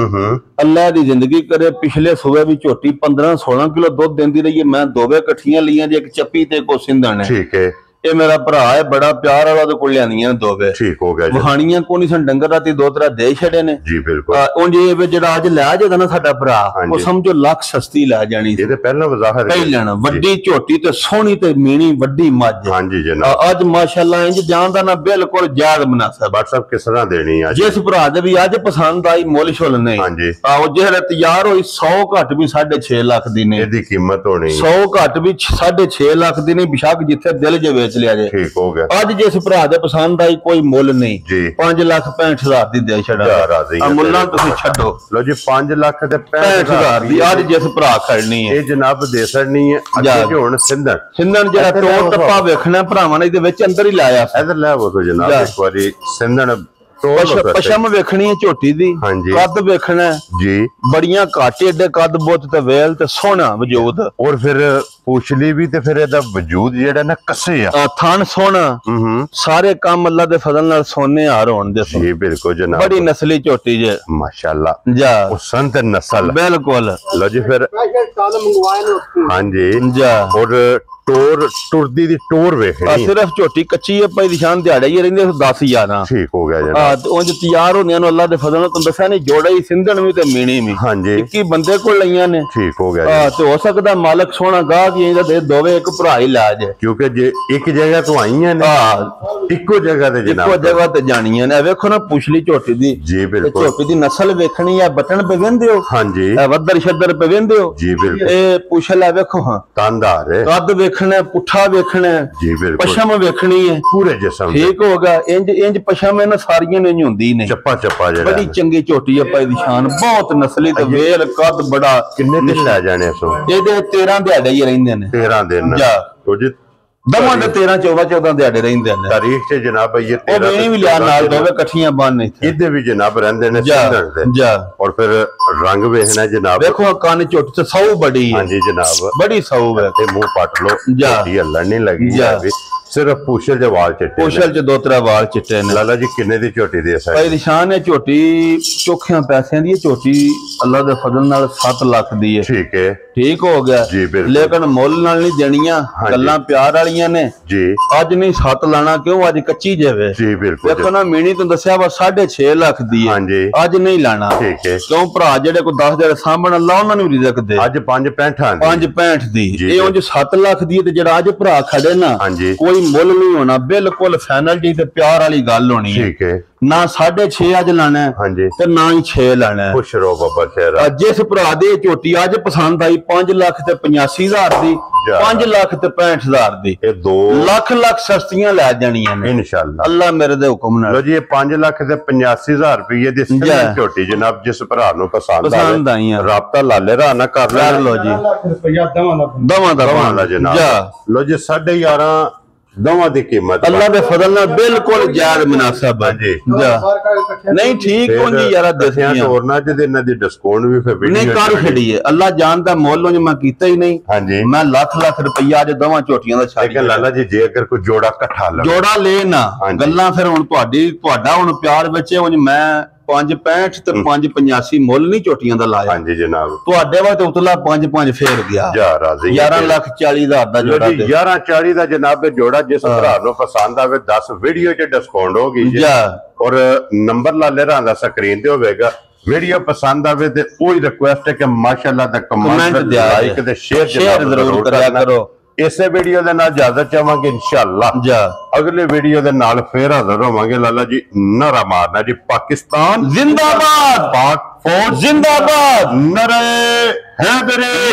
ਅੱਲਾਹ ਦੀ ਜ਼ਿੰਦਗੀ ਕਰੇ ਪਿਛਲੇ ਸੂਬੇ ਵੀ ਝੋਟੀ 15-16 ਕਿਲੋ ਦੁੱਧ ਦਿੰਦੀ ਰਹੀ ਹੈ। ਮੈਂ ਦੋਵੇਂ ਇਕੱਠੀਆਂ ਲਈਆਂ ਜੇ ਇੱਕ ਚੱਪੀ ਤੇ ਕੋ ਸਿੰਧਣ ਹੈ। ਠੀਕ ਹੈ। ਇਹ ਮੇਰਾ ਭਰਾ ਹੈ ਬੜਾ ਪਿਆਰ ਵਾਲਾ, ਉਹਦੇ ਕੋਲ ਲਿਆਂਦੀਆਂ ਦੋਵੇਂ। ਠੀਕ ਹੋ ਗਿਆ ਜੀ। ਵਹਾਣੀਆਂ ਕੋਈ ਨਹੀਂ, ਸਾਨੂੰ ਡੰਗਰ ਰਾਤੀ 2-3 ਦੇ ਛੜੇ ਨੇ ਜੀ ਬਿਲਕੁਲ। ਉਂਝ ਇਹ ਜਿਹੜਾ ਅੱਜ ਲੈ ਜਾਏਗਾ ਨਾ ਸਾਡਾ ਭਰਾ, ਉਹ ਸਮਝੋ ਲੱਖ ਸਸਤੀ ਲੈ ਜਾਣੀ ਸੀ। ਇਹ ਤੇ ਪਹਿਲਾਂ ਵਜ਼ਾਹਰ ਪਹਿਲਾਂ ਵੱਡੀ ਝੋਟੀ ਤੇ ਸੋਹਣੀ ਤੇ ਮੀਣੀ ਵੱਡੀ ਮੱਝ। ਹਾਂਜੀ ਜਨਾਬ। ਅੱਜ ਮਾਸ਼ਾਅੱਲਾ ਇੰਜ ਜਾਂਦਾ ਨਾ ਬਿਲਕੁਲ ਜਾਇਜ਼ ਮੁਨਾਸਬ। WhatsApp ਕਿਸ ਤਰ੍ਹਾਂ ਦੇਣੀ ਆ? ਜਿਸ ਭਰਾ ਦੇ ਵੀ ਅੱਜ ਪਸੰਦ ਆਈ ਮੁੱਲ ਛੁੱਲ ਨਹੀਂ। ਹਾਂਜੀ। ਉਹ ਜਿਹੜੇ ਤਿਆਰ ਹੋਈ 100 ਘੱਟ ਵੀ 6.5 ਲੱਖ ਦੀ ਨੇ ਇਹਦੀ ਕੀਮਤ ਹੋਣੀ। 100 ਘੱਟ ਵੀ 6.5 ਲੱਖ ਦੀ ਨਹੀਂ, ਬਿਸ਼ੱਕ ਜਿੱਥੇ ਦਿਲ ਜੇ ਵੇਚ ਲਿਆ ਜੇ। ਠੀਕ ਹੋ ਗਿਆ। ਅੱਜ ਜਿਸ ਭਰਾ ਦੇ ਪਸੰਦ ਆਈ ਕੋਈ ਮੁੱਲ ਨਹੀਂ ਜੀ। 5,65,000 ਦੀ ਦੇ ਛੱਡਾ। ਮੁੱਲਾਂ ਤੁਸੀਂ ਛੱਡੋ। ਲੋ ਜੀ 5,65,000 ਦੀ ਅੱਜ ਜਿਸ ਭਰਾ ਖੜਨੀ ਹੈ ਇਹ ਜਨਾਬ ਦੇ ਸਕਣੀ ਹੈ। ਅੱਗੇ ਹੁਣ ਸਿੰਧਣ ਜਿਹੜਾ ਟੋਰ ਟੱਪਾ ਵੇਖਣਾ ਭਰਾਵਾਂ ਨੇ ਇਹਦੇ ਵਿੱਚ ਅੰਦਰ ਹੀ ਲਾਇਆ। ਇਧਰ ਲੈ ਆਵੋ ਤੋ ਜਨਾਬ ਇੱਕ ਵਾਰੀ ਸਿੰਧਣ ਪਸ਼ਮ ਵੇਖਣੀ ਹੈ ਝੋਟੀ ਦੀ। ਕੱਦ ਵੇਖਣਾ ਜੀ, ਬੜੀਆਂ ਘੱਟ ਏਡੇ ਕੱਦ ਬੁੱਤ ਤੇ ਵੇਲ ਤੇ ਸੋਹਣਾ ਵਜੂਦ। ਔਰ ਫਿਰ ਪੁਛਲੀ ਵੀ ਤੇ ਫਿਰ ਇਹਦਾ ਵਜੂਦ ਜਿਹੜਾ ਨਾ ਕੱਸੇ ਆ, ਥਣ ਸੋਹਣਾ। ਸਾਰੇ ਕੰਮ ਅੱਲਾ ਦੇ ਫਜ਼ਲ ਨਾਲ ਸੋਨੇ ਹਾਰ ਹੋਣ ਦੇ। ਜੀ ਬਿਲਕੁਲ ਜਨਾਬ। ਬੜੀ ਨਸਲੀ ਝੋਟੀ ਜੇ ਮਾਸ਼ਾਅੱਲਾ ਜਾ, ਉਹ ਸੰਤ ਨਸਲ ਬਿਲਕੁਲ। ਲੋ ਜੀ ਫਿਰ ਹਾਂਜੀ ਜਾ। ਔਰ ਟੋਰ ਟੁਰਦੀ ਦੀ ਟੋਰ ਵੇਖਣੀ ਸਿਰਫ ਝੋਟੀ ਕੱਚੀ ਹੈ ਪਈ ਨਿਸ਼ਾਨ ਦਿਹਾੜੇ ਹੀ ਰਹਿੰਦੇ 10-11। ਠੀਕ ਹੋ ਗਿਆ ਜਨਾਬ। ਉਂਝ ਤਿਆਰ ਹੋਣੀਆਂ ਨੂੰ ਅੱਲਾ ਦੇ ਫਜ਼ਲ ਨਾਲ ਤੁਹਾਨੂੰ ਦੱਸਿਆ ਨਹੀਂ, ਜੋੜਾ ਹੀ ਸਿੰਧਣ ਵੀ ਤੇ ਮੀਣੀ ਵੀ। ਹਾਂਜੀ। 21 ਬੰਦੇ ਕੋਲ ਲਈਆਂ ਨੇ। ਠੀਕ ਹੋ ਗਿਆ। ਤੇ ਹੋ ਸਕਦਾ ਮਾਲਕ ਸੋਹਣਾ ਗਾਹ ਕੀ ਇਹਦਾ ਦੇ ਦੋਵੇਂ ਇੱਕ ਭਰਾ ਹੀ ਲਾ ਜੇ, ਕਿਉਂਕਿ ਜੇ ਇੱਕ ਜਗ੍ਹਾ ਤੋਂ ਆਈਆਂ ਨੇ ਇੱਕੋ ਜਗ੍ਹਾ ਤੇ ਜਨਾਬ, ਇੱਕੋ ਜਗ੍ਹਾ ਤੇ ਜਾਣੀਆਂ ਨੇ। ਵੇਖੋ ਨਾ ਪੁਛਲੀ ਝੋਟੀ ਦੀ। ਜੀ ਬਿਲਕੁਲ। ਝੋਟੀ ਦੀ ਨਸਲ ਵੇਖਣੀ ਆ, ਬਟਨ ਪੇ ਵੇਂਦੇ ਹੋ। ਹਾਂਜੀ। ਵੱਦਰ ਸ਼ੱਦਰ ਪੇ ਵੇਂਦੇ ਹੋ। ਜੀ ਬਿਲਕੁਲ। ਇਹ ਪੁਛਲ ਆ ਵੇਖੋ, ਹਾਂ ਤਾਂਦਾਰ ਹੈ। ਕੱਦ ਵੇਖਣਾ, ਪੁੱਠਾ ਵੇਖਣਾ। ਜੀ ਬਿਲਕੁਲ। ਪਸ਼ਮ ਵੇਖਣੀ ਹੈ ਪੂਰੇ ਜਿਸਮ। ਠੀਕ ਹੋ ਗਿਆ। ਇੰਜ ਪਸ਼ਮ ਇਹਨਾਂ ਸਾਰੀਆਂ ਨੇ ਹੁੰਦੀ ਨੇ। ਚੱਪਾ ਜਿਹੜਾ ਬੜੀ ਚੰਗੀ ਝੋਟੀ ਆ ਪਾਈ ਦੀ ਸ਼ਾਨ, ਬਹੁਤ ਨਸਲੀ ਤੇ ਵੇਲ ਕੱਦ ਬੜਾ। ਕਿੰਨੇ ਦਿਨ ਲੈ ਜਾਣੇ ਸੋ? ਇਹਦੇ 13 ਦਿਹਾੜੇ ਹੀ ਰਹਿੰਦੇ ਨੇ। 13 ਦਿਨ ਜੀ। ਦਵਾਂ ਦੇ 13-14 ਦਿਹਾੜੇ ਰਹਿੰਦੇ ਨੇ। ਤਾਰੀਖ ਤੇ ਜਨਾਬ ਇਹ 13 ਉਹ ਵੀ ਲਿਆ ਨਾਲ ਦੋਵੇਂ ਇਕੱਠੀਆਂ ਬੰਨ ਇੱਥੇ। ਇਹਦੇ ਵੀ ਜਨਾਬ ਰਹਿੰਦੇ ਨੇ ਸਿੰਧਣ ਦੇ। ਜਾ। ਔਰ ਫਿਰ ਰੰਗ ਵੇਖਣਾ ਜਨਾਬ। ਵੇਖੋ ਕੰਨ ਝੁੱਟ ਤੇ ਸੌ ਬੜੀ ਹੈ। ਹਾਂਜੀ ਜਨਾਬ, ਬੜੀ ਸੌ ਹੈ। ਤੇ ਮੂੰਹ ਪੱਟ ਲੋ, ਝੋਟੀ ਹੱਲਣ ਨਹੀਂ ਲੱਗੀ ਜਾਵੇ। ਸਿਰਫ ਪੁਛਲ ਦੇ ਵਾਲ ਚਿੱਟੇ, ਪੁਛਲ ਚ 2-3 ਵਾਲ ਚਿੱਟੇ ਨੇ। ਲਾਲਾ ਜੀ ਕਿੰਨੇ ਦੀ ਝੋਟੀ ਦੇ ਸਕਦੇ? ਭਾਈ ਨਿਸ਼ਾਨ ਹੈ ਝੋਟੀ ਚੋਖਿਆਂ ਪੈਸਿਆਂ ਦੀ। ਝੋਟੀ ਅੱਲਾ ਦੇ ਫਜ਼ਲ ਨਾਲ 7 ਲੱਖ ਦੀ ਹੈ। ਠੀਕ ਹੈ। ਠੀਕ ਹੋ ਗਿਆ। ਲੇਕਿਨ ਮੁੱਲ ਨਾਲ ਨਹੀਂ ਦੇਣੀਆਂ, ਗੱਲਾਂ ਪਿਆਰ ਵਾਲੀਆਂ ਨੇ ਜੀ। ਅੱਜ ਨਹੀਂ 7 ਲਾਣਾ, ਕਿਉਂ ਅੱਜ ਕੱਚੀ ਜਾਵੇ। ਜੀ ਬਿਲਕੁਲ। ਦੇਖੋ ਨਾ ਮੀਣੀ ਤੋਂ ਦੱਸਿਆ ਵਾ 6.5 ਲੱਖ ਦੀ ਹੈ। ਅੱਜ ਨਹੀਂ ਲਾਣਾ। ਠੀਕ ਹੈ। ਕਿਉਂ ਭਰਾ ਜਿਹੜੇ ਕੋਈ 10 ਦਿਨ ਸਾਂਭਣ ਅੱਲਾ ਉਹਨਾਂ ਨੂੰ ਰਿਜ਼ਕ ਦੇ। ਅੱਜ 5.65 ਦੀ ਇਹ ਉਂਝ 7 ਲੱਖ ਦੀ ਤੇ ਜਿਹੜਾ ਅੱਜ ਭਰਾ ਖੜੇ ਨਾ, ਕੋਈ ਮੁੱਲ ਨਹੀਂ ਹੋਣਾ, ਬਿਲਕੁਲ ਫਾਈਨਲ ਜੀ ਤੇ ਪਿਆਰ ਵਾਲੀ ਗੱਲ ਹੋਣੀ ਹੈ। ਠੀਕ ਹੈ। ਨਾ 6.5 ਅੱਜ ਲਾਣਾ ਤੇ ਨਾ ਹੀ 6 ਲਾਣਾ। ਖੁਸ਼ ਰਹੋ ਬਾਬਾ ਸ਼ੇਰਾ। ਜਿਸ ਭਰਾ ਦੇ ਝੋਟੀ ਅੱਜ ਪਸੰਦ ਆਈ 5,85,000 ਦੀ, 5,65,000 ਦੀ, ਇਹ 2 ਲੱਖ ਸਸਤੀਆਂ ਲੈ ਜਾਣੀਆਂ ਨੇ ਇਨਸ਼ਾਅੱਲਾ ਅੱਲਾ ਮੇਰੇ ਦੇ ਹੁਕਮ ਨਾਲ। ਲੋ ਜੀ ਇਹ 5,85,000 ਰੁਪਏ ਦੀ ਝੋਟੀ ਜਨਾਬ ਜਿਸ ਭਰਾ ਨੂੰ ਪਸੰਦ ਆਈ ਰਾਬਤਾ ਲਾਲੇ ਰਾ ਨਾ ਕਰ ਲੋ ਜੀ। 1 ਲੱਖ ਰੁਪਇਆ ਦਵਾਂ ਦਾ ਜਨਾਬ। ਲੋ ਜੀ 11.5 ਦੋਵਾਂ ਦੀ ਕੀਮਤ ਅੱਲਾ ਦੇ ਫਜ਼ਲ ਨਾਲ ਬਿਲਕੁਲ ਜਾਇਜ਼ ਮੁਨਾਸਬ ਹੈ ਜੀ। ਨਹੀਂ ਠੀਕ ਹੋਣੀ ਯਾਰਾ ਦੱਸਿਆ ਤੋਰਨਾ ਜਿਹਦੇ ਇਹਨਾਂ ਦੀ ਡਿਸਕਾਊਂਟ ਵੀ ਫਿਰ ਨਹੀਂ ਕਰ ਛੜੀ ਹੈ। ਅੱਲਾ ਜਾਣਦਾ ਮੁੱਲ ਉਹ ਮੈਂ ਕੀਤਾ ਹੀ ਨਹੀਂ। ਹਾਂਜੀ ਮੈਂ ਲੱਖ ਰੁਪਈਆ ਅੱਜ ਦੋਵਾਂ ਝੋਟੀਆਂ ਦਾ ਛੱਡ ਕੇ ਲਾਲਾ ਜੀ ਜੇ ਅਗਰ ਕੋਈ ਜੋੜਾ ਇਕੱਠਾ ਲਾ ਜੋੜਾ ਲੈ ਨਾ ਗੱਲਾਂ ਫਿਰ ਹੁਣ ਤੁਹਾਡਾ ਹੁਣ ਪਿਆਰ ਵਿੱਚ ਉਂਝ ਮੈਂ 5.65 ਤੇ 5.85 ਮੁੱਲ ਨਹੀਂ ਝੋਟੀਆਂ ਦਾ ਲਾਇਆ। ਹਾਂਜੀ ਜਨਾਬ। ਤੁਹਾਡੇ ਵਾਸਤੇ ਉਤਲਾ 5.5 ਫੇਰ ਗਿਆ। ਜਾ ਰਾਜ਼ੀ 11,40,000 ਦਾ ਜੋੜਾ। 11,40 ਦਾ ਜਨਾਬ ਇਹ ਜੋੜਾ ਜਿਸ ਭਰਾ ਨੂੰ ਪਸੰਦ ਆਵੇ 10 ਵੀਡੀਓ 'ਚ ਡਿਸਕਾਊਂਟ ਹੋਗੀ ਜੀ। ਔਰ ਨੰਬਰ ਲਾਲੇ ਰਾਂ ਦਾ ਸਕਰੀਨ ਤੇ ਹੋਵੇਗਾ। ਵੀਡੀਓ ਪਸੰਦ ਆਵੇ ਤੇ ਉਹੀ ਰਿਕੁਐਸਟ ਹੈ ਕਿ ਮਾਸ਼ਾਅੱਲਾ ਦਾ ਕਮੈਂਟ ਲਾਈਕ ਤੇ ਸ਼ੇਅਰ ਜ਼ਰੂਰ ਕਰਿਆ ਕਰੋ। ਇਸੇ ਵੀਡੀਓ ਦੇ ਨਾਲ ਇਜਾਜ਼ਤ ਚਾਹਾਂਗੇ ਇਨਸ਼ਾਅੱਲਾ। ਅਗਲੇ ਵੀਡੀਓ ਦੇ ਨਾਲ ਫੇਰ ਹਾਜ਼ਰ ਹੋਵਾਂਗੇ। ਲਾਲਾ ਜੀ ਨਾਰਾ ਮਾਰਨਾ ਜੀ, ਪਾਕਿਸਤਾਨ ਜ਼ਿੰਦਾਬਾਦ, ਪਾਕ ਫੌਜ ਜ਼ਿੰਦਾਬਾਦ, ਨਾਰੇ ਹੈਦਰੀ।